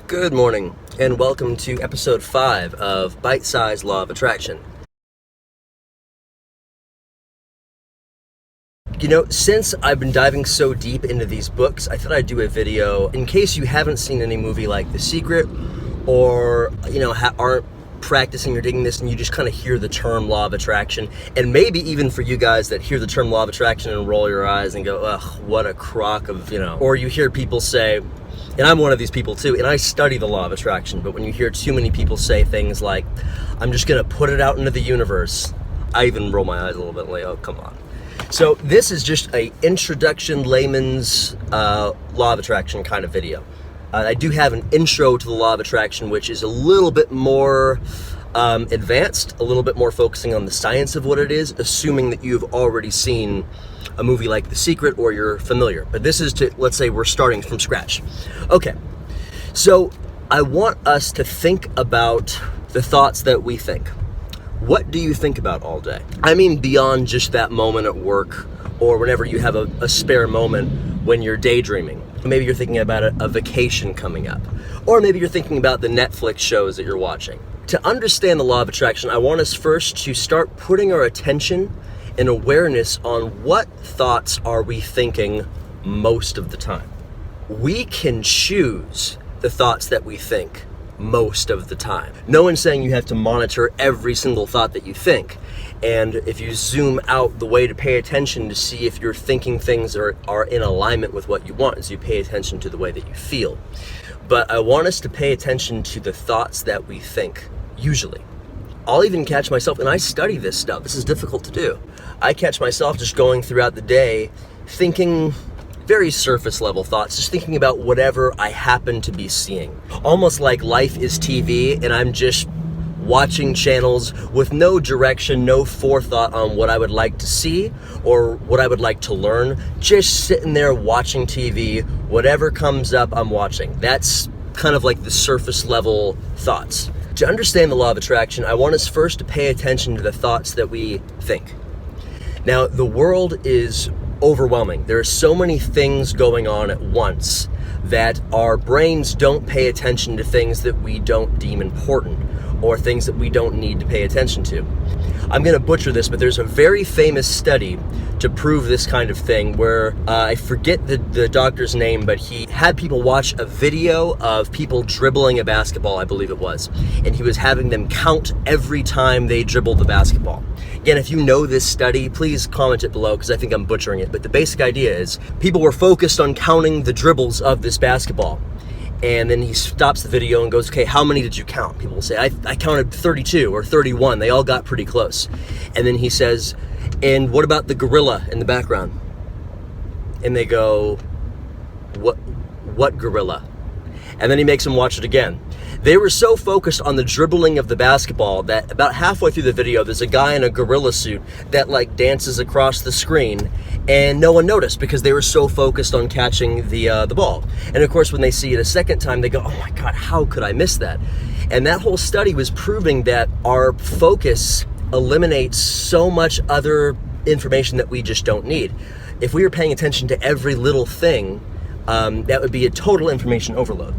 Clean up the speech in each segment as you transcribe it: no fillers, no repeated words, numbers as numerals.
Good morning, and welcome to episode 5 of Bite-Sized Law of Attraction. Since I've been diving so deep into these books, I thought I'd do a video in case you haven't seen any movie like The Secret, or, aren't practicing or digging this and you just kind of hear the term law of attraction, and maybe even for you guys that hear the term law of attraction and roll your eyes and go, ugh, what a crock of, or you hear people say, and I'm one of these people too, and I study the law of attraction, but when you hear too many people say things like, I'm just going to put it out into the universe, I even roll my eyes a little bit like, oh, come on. So this is just a introduction layman's law of attraction kind of video. I do have an intro to the law of attraction, which is a little bit more advanced, a little bit more focusing on the science of what it is, assuming that you've already seen a movie like The Secret or you're familiar. But this is to, let's say we're starting from scratch. Okay, so I want us to think about the thoughts that we think. What do you think about all day? I mean, beyond just that moment at work or whenever you have a spare moment when you're daydreaming. Maybe you're thinking about a vacation coming up, or maybe you're thinking about the Netflix shows that you're watching. To understand the law of attraction, I want us first to start putting our attention and awareness on what thoughts are we thinking most of the time. We can choose the thoughts that we think most of the time. No one's saying you have to monitor every single thought that you think. And if you zoom out, the way to pay attention to see if you're thinking things are in alignment with what you want is you pay attention to the way that you feel. But I want us to pay attention to the thoughts that we think, usually. I'll even catch myself, and I study this stuff, this is difficult to do. I catch myself just going throughout the day thinking very surface level thoughts, just thinking about whatever I happen to be seeing. Almost like life is TV and I'm just watching channels with no direction, no forethought on what I would like to see or what I would like to learn. Just sitting there watching TV, whatever comes up, I'm watching. That's kind of like the surface level thoughts. To understand the law of attraction, I want us first to pay attention to the thoughts that we think. Now, the world is overwhelming. There are so many things going on at once that our brains don't pay attention to things that we don't deem important or things that we don't need to pay attention to. I'm going to butcher this, but there's a very famous study to prove this kind of thing where I forget the doctor's name, but he had people watch a video of people dribbling a basketball, I believe it was, and he was having them count every time they dribbled the basketball. Again, if you know this study, please comment it below because I think I'm butchering it, but the basic idea is people were focused on counting the dribbles of this basketball. And then he stops the video and goes, okay, how many did you count? People will say, I counted 32 or 31. They all got pretty close. And then he says, and what about the gorilla in the background? And they go, what gorilla? And then he makes them watch it again. They were so focused on the dribbling of the basketball that about halfway through the video, there's a guy in a gorilla suit that dances across the screen, and no one noticed because they were so focused on catching the ball. And of course, when they see it a second time, they go, oh my God, how could I miss that? And that whole study was proving that our focus eliminates so much other information that we just don't need. If we were paying attention to every little thing, that would be a total information overload.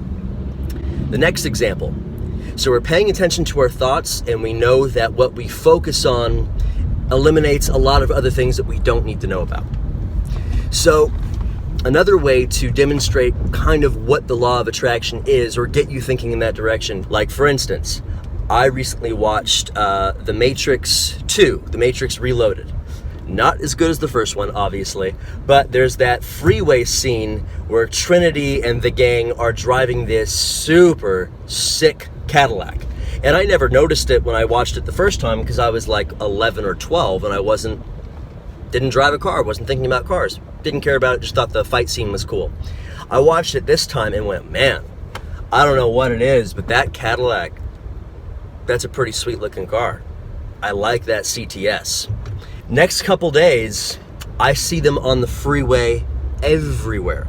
The next example. So we're paying attention to our thoughts, and we know that what we focus on eliminates a lot of other things that we don't need to know about. So another way to demonstrate kind of what the law of attraction is or get you thinking in that direction, like for instance, I recently watched The Matrix 2, The Matrix Reloaded. Not as good as the first one, obviously, but there's that freeway scene where Trinity and the gang are driving this super sick Cadillac. And I never noticed it when I watched it the first time because I was like 11 or 12 and I didn't drive a car, wasn't thinking about cars, didn't care about it, just thought the fight scene was cool. I watched it this time and went, man, I don't know what it is, but that Cadillac, that's a pretty sweet looking car. I like that CTS. Next couple days, I see them on the freeway everywhere.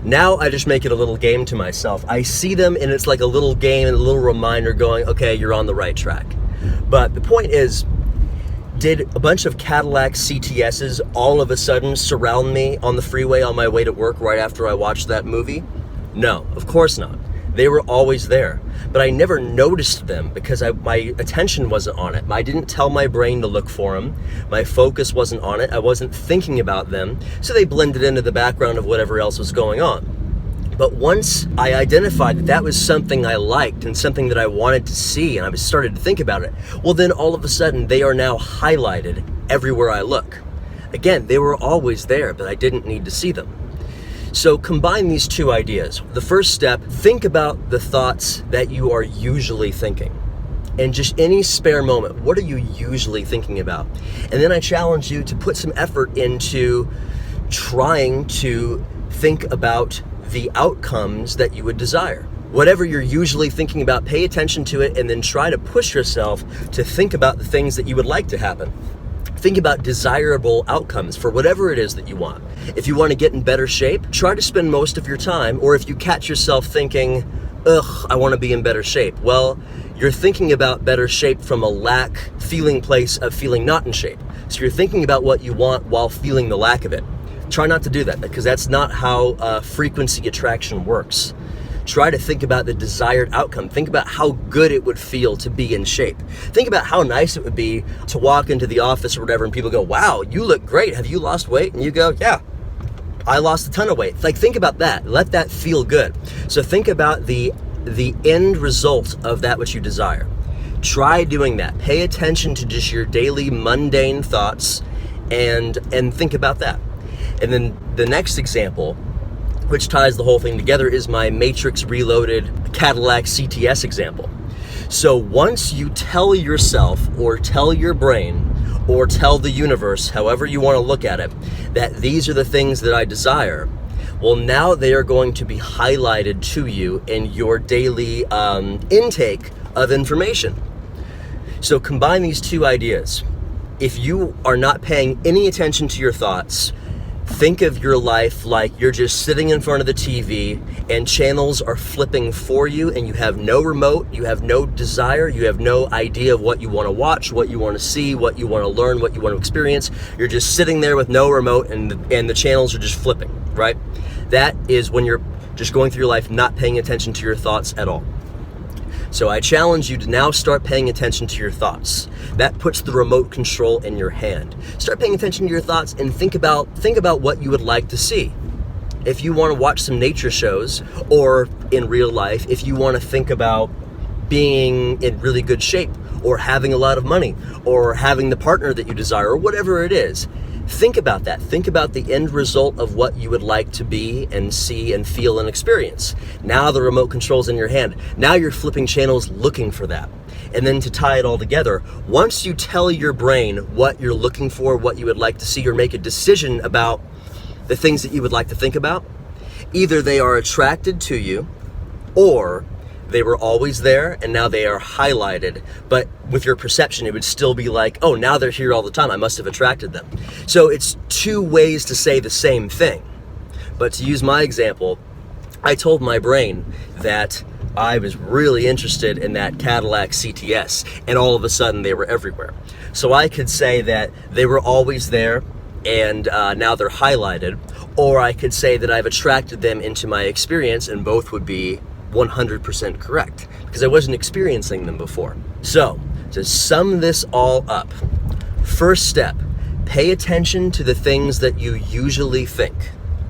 Now I just make it a little game to myself. I see them and it's like a little game and a little reminder going, okay, you're on the right track. But the point is, did a bunch of Cadillac CTSs all of a sudden surround me on the freeway on my way to work right after I watched that movie? No, of course not. They were always there, but I never noticed them because my attention wasn't on it. I didn't tell my brain to look for them. My focus wasn't on it. I wasn't thinking about them, so they blended into the background of whatever else was going on. But once I identified that that was something I liked and something that I wanted to see, and I started to think about it, well, then all of a sudden they are now highlighted everywhere I look. Again, they were always there, but I didn't need to see them. So combine these two ideas. The first step, think about the thoughts that you are usually thinking. And just any spare moment, what are you usually thinking about? And then I challenge you to put some effort into trying to think about the outcomes that you would desire. Whatever you're usually thinking about, pay attention to it and then try to push yourself to think about the things that you would like to happen. Think about desirable outcomes for whatever it is that you want. If you want to get in better shape, try to spend most of your time, or if you catch yourself thinking, I want to be in better shape. Well, you're thinking about better shape from a feeling place of feeling not in shape. So you're thinking about what you want while feeling the lack of it. Try not to do that because that's not how frequency attraction works. Try to think about the desired outcome. Think about how good it would feel to be in shape. Think about how nice it would be to walk into the office or whatever and people go, wow, you look great. Have you lost weight? And you go, yeah, I lost a ton of weight. Like, think about that. Let that feel good. So think about the end result of that which you desire. Try doing that. Pay attention to just your daily mundane thoughts and think about that. And then the next example, which ties the whole thing together, is my Matrix Reloaded Cadillac CTS example. So once you tell yourself or tell your brain or tell the universe, however you want to look at it, that these are the things that I desire, well, now they are going to be highlighted to you in your daily intake of information. So combine these two ideas. If you are not paying any attention to your thoughts, think of your life like you're just sitting in front of the TV and channels are flipping for you and you have no remote, you have no desire, you have no idea of what you want to watch, what you want to see, what you want to learn, what you want to experience. You're just sitting there with no remote and the channels are just flipping, right? That is when you're just going through your life not paying attention to your thoughts at all. So I challenge you to now start paying attention to your thoughts. That puts the remote control in your hand. Start paying attention to your thoughts and think about what you would like to see. If you want to watch some nature shows, or in real life, if you want to think about being in really good shape, or having a lot of money, or having the partner that you desire, or whatever it is, think about that. Think about the end result of what you would like to be and see and feel and experience. Now the remote control's in your hand. Now you're flipping channels looking for that. And then to tie it all together, once you tell your brain what you're looking for, what you would like to see, or make a decision about the things that you would like to think about, either they are attracted to you or they were always there and now they are highlighted, but with your perception it would still be like, oh, now they're here all the time, I must have attracted them. So it's two ways to say the same thing. But to use my example, I told my brain that I was really interested in that Cadillac CTS, and all of a sudden they were everywhere. So I could say that they were always there and now they're highlighted, or I could say that I've attracted them into my experience, and both would be 100% correct because I wasn't experiencing them before. So to sum this all up, first step, pay attention to the things that you usually think,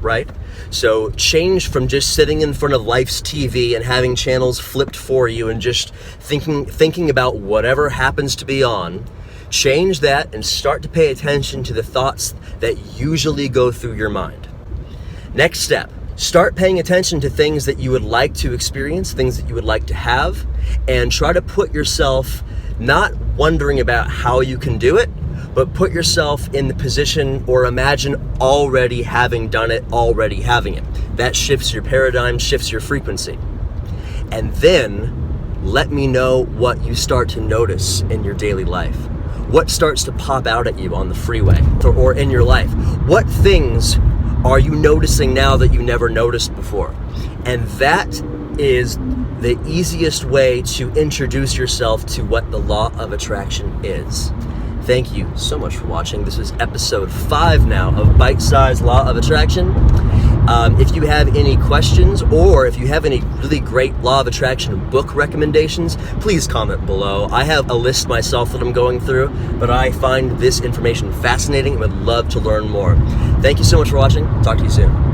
right? So change from just sitting in front of life's TV and having channels flipped for you and just thinking about whatever happens to be on. Change that and start to pay attention to the thoughts that usually go through your mind. Next step, start paying attention to things that you would like to experience, things that you would like to have, and try to put yourself not wondering about how you can do it, but put yourself in the position or imagine already having done it, already having it. That shifts your paradigm, shifts your frequency. And then let me know what you start to notice in your daily life. What starts to pop out at you on the freeway or in your life? What things are you noticing now that you never noticed before? And that is the easiest way to introduce yourself to what the law of attraction is. Thank you so much for watching. This is episode 5 now of Bite Size Law of Attraction. If you have any questions, or if you have any really great Law of Attraction book recommendations, please comment below. I have a list myself that I'm going through, but I find this information fascinating and would love to learn more. Thank you so much for watching. Talk to you soon.